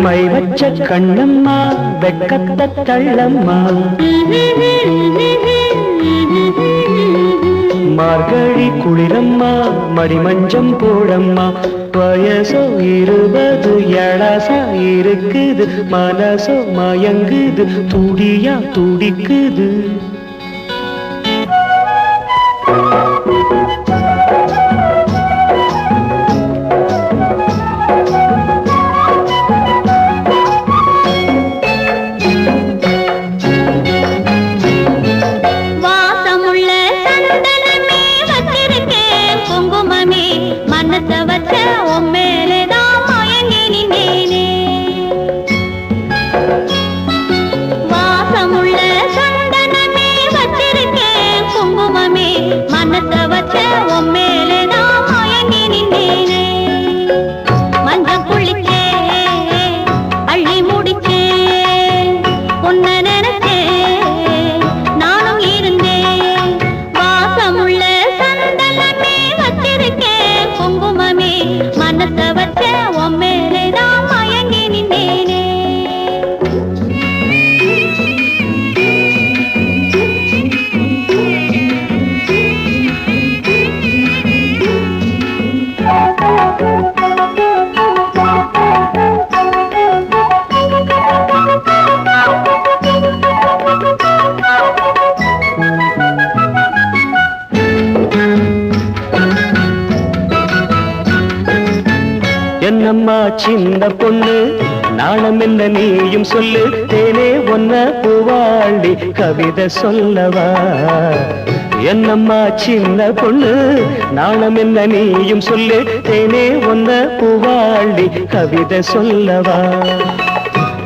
my வச்ச கண்ணம்மா வெக்கத்த தள்ளம்மா மார்கழி குளிரம்மா மடிமஞ்சம் போடம்மா வயசோ 20 எழசா இருக்குது மனசோ மயங்குது துடியா துடிக்குது என்னம்மா சின்ன பொண்ணு நாணம் என்ன நீயும் சொல்லு தேனே ஒன்ன பூவாண்டி கவிதை சொல்லவா என்னம்மா சின்ன பொண்ணு நாணம் என்ன நீயும் சொல்லு தேனே ஒன்ன பூவாண்டி கவிதை சொல்லவா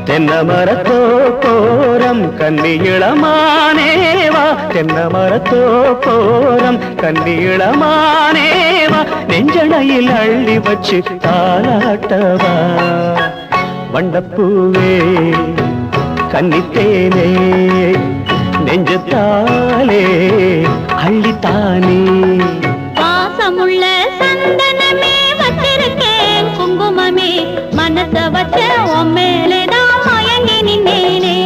தென்ன மரத்தோ போரம் கன்னி இளமானேவா தென்ன மரத்தோ போரம் கன்னி இளமானேவா நெஞ்சணையில் அள்ளி வச்சு தாலாட்டவா வண்டப்பூவே கன்னித்தேனே நெஞ்சத்தாலே அள்ளித்தானே பாசமுள்ள சந்தனமே வச்சிருக்கேன் குங்குமமே மனச வச்ச உம்மேலேதான் மயங்கி நின்னேனே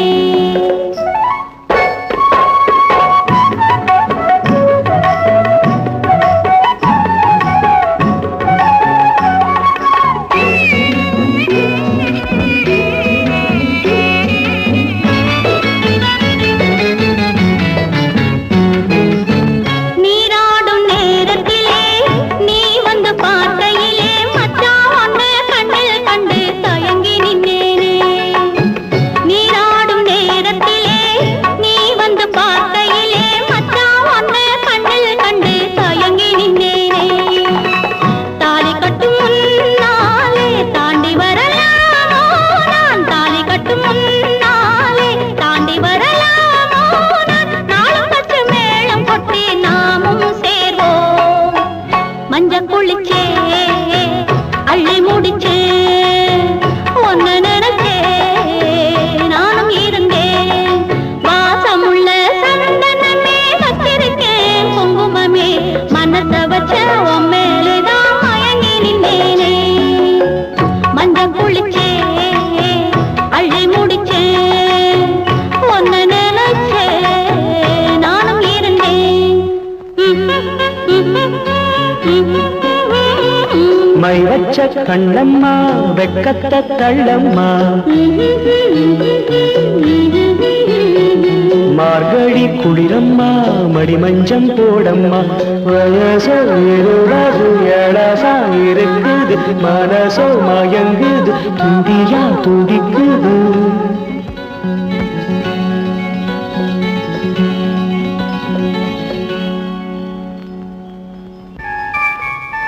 மை வச்ச கண்ணம்மா வெக்கத்த தள்ளம்மா மார்கழி குளிரம்மா மடிமஞ்சம் போடம்மா வயசோ 20 எழசா இருக்குது மனசோ மயங்குது துடியா துடிக்குது